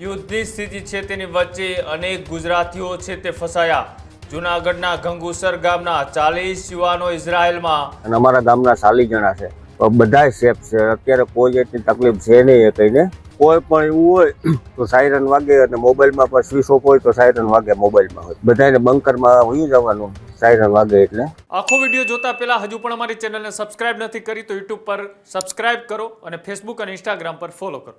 યુદ્ધની સ્થિતિ છે તેની વચ્ચે અનેક ગુજરાતીઓ છે તે ફસાયા. જૂનાગઢના ગંગુસર ગામના 40 યુવાનો ઇઝરાયલમાં અને અમારા ગામના 40 જણા છે. બધાય સેફ છે. અત્યારે કોઈ એટલી તકલીફ છે નહીં. કહીને કોઈ પણ એવું હોય તો સાયરન વાગે, અને મોબાઈલમાં પણ સ્વિચ ઓફ હોય તો સાયરન વાગે. મોબાઈલમાં હોય બધાને બંકરમાં હોઈ જવાનું સાયરન વાગે એટલે. આખો વિડીયો જોતા પહેલા હજુ પણ અમારી ચેનલને સબસ્ક્રાઇબ નથી કરી તો યુટ્યુબ પર સબસ્ક્રાઇબ કરો અને ફેસબુક અને ઇન્સ્ટાગ્રામ પર ફોલો કરો.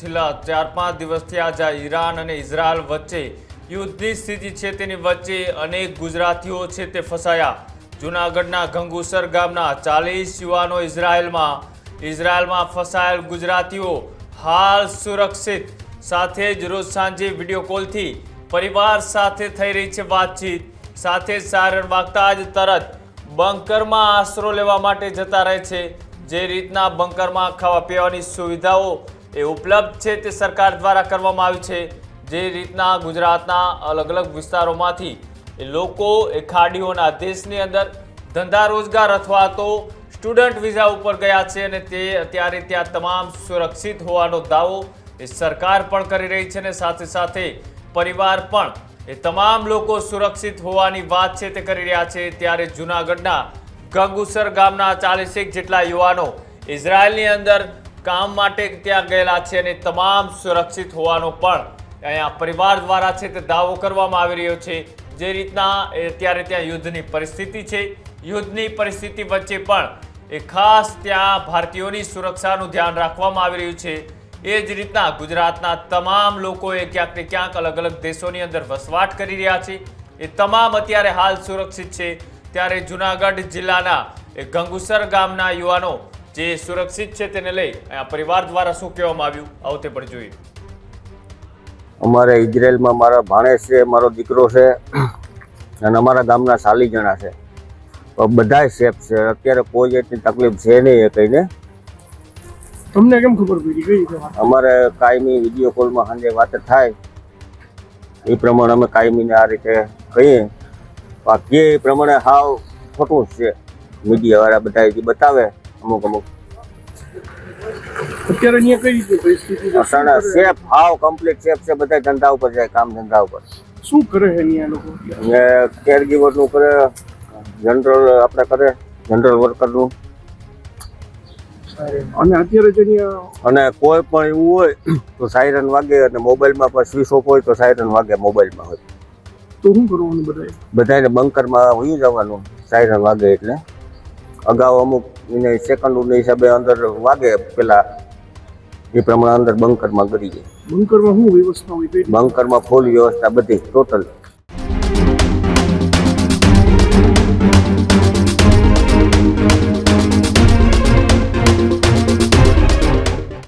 છેલ્લા 4-5 દિવસથી આજે ઈરાન અને ઇઝરાયલ વચ્ચે યુદ્ધની સ્થિતિ છે તેની વચ્ચે અનેક ગુજરાતીઓ છે તે ફસાયા. જૂનાગઢના ગંગુસર ગામના 40 યુવાનો ઇઝરાયલમાં ફસાયેલ ગુજરાતીઓ હાલ સુરક્ષિત. સાથે જ રોજ સાંજે વિડીયો કોલથી પરિવાર સાથે થઈ રહી છે વાતચીત. સાથે જ સાયરન વાગતા જ તરત બંકરમાં આશરો લેવા માટે જતા રહે છે. જે રીતના બંકરમાં ખાવા પીવાની સુવિધાઓ એ ઉપલબ્ધ છે તે સરકાર દ્વારા કરવામાં આવી છે. જે રીતના ગુજરાતના અલગ અલગ વિસ્તારોમાંથી એ લોકો એ ખાડીઓના દેશની અંદર ધંધા રોજગાર અથવા તો સ્ટુડન્ટ વિઝા ઉપર ગયા છે અને તે અત્યારે ત્યાં તમામ સુરક્ષિત હોવાનો દાવો એ સરકાર પણ કરી રહી છે. અને સાથે સાથે પરિવાર પણ એ તમામ લોકો સુરક્ષિત હોવાની વાત છે તે કરી રહ્યા છે. ત્યારે જૂનાગઢના ગંગુસર ગામના 41 જેટલા યુવાનો ઇઝરાયલની અંદર કામ માટે ત્યાં ગયેલા છે અને તમામ સુરક્ષિત હોવાનો પણ અહીંયા પરિવાર દ્વારા છે તે દાવો કરવામાં આવી રહ્યો છે. જે રીતના અત્યારે ત્યાં યુદ્ધની પરિસ્થિતિ છે, યુદ્ધની પરિસ્થિતિ વચ્ચે પણ એ ખાસ ત્યાં ભારતીયોની સુરક્ષાનું ધ્યાન રાખવામાં આવી રહ્યું છે. એ જ રીતના ગુજરાતના તમામ લોકોએ ક્યાંક ને ક્યાંક અલગ અલગ દેશોની અંદર વસવાટ કરી રહ્યા છે. એ તમામ અત્યારે હાલ સુરક્ષિત છે. ત્યારે જૂનાગઢ જિલ્લાના એ ગંગુસર ગામના યુવાનો જે સુરક્ષિત છે તેને લઈ અહીંયા પરિવાર દ્વારા શું કહેવામાં આવ્યું આવો તે પણ જોઈએ. અમારે ઇઝરાયલમાં મારા ભાણેજ છે, મારો દીકરો છે, અને અમારા ગામના 40 જણા છે. બધાય સેફ છે. અત્યારે કોઈ એટલી તકલીફ છે નહીં. કહીને તમને કેમ ખબર પડી? કઈ રીતે? અમારે કાયમી વિડીયો કોલમાં સાંજે વાત થાય એ પ્રમાણે અમે કાયમીને આ રીતે કહીએ. બાકી એ પ્રમાણે હાવ ખોટું જ છે. મીડિયાવાળા બધા જે બતાવે અમુક અત્યારે અહીંયા કઈ રીતે પરિસ્થિતિ છે? સેફ, હાવ કમ્પ્લીટ સેફ છે. બધા ધંધા ઉપર જાય, કામ ધંધા ઉપર. શું કરે છે અહીંયા લોકો? કેર ગીવરનું કરે, જનરલ આપણે કરે, જનરલ વર્કરનું. અને અત્યારે જે અહીંયા અને કોઈ પણ એવું હોય તો સાયરન વાગે, અને મોબાઈલમાં પણ સ્વિચ ઓફ હોય તો સાયરન વાગે. મોબાઈલમાં હોય તો શું કરવાનું? બધાને બંકરમાં હોઈ જવાનું સાયરન વાગે એટલે. અગાઉ અમુક એને સેકન્ડના હિસાબે અંદર વાગે પેલા એ પ્રમાણે અંદર બંકરમાં કરી જાય. બંકરમાં શું વ્યવસ્થા હોય? બંકરમાં ફૂલ વ્યવસ્થા બધી ટોટલ.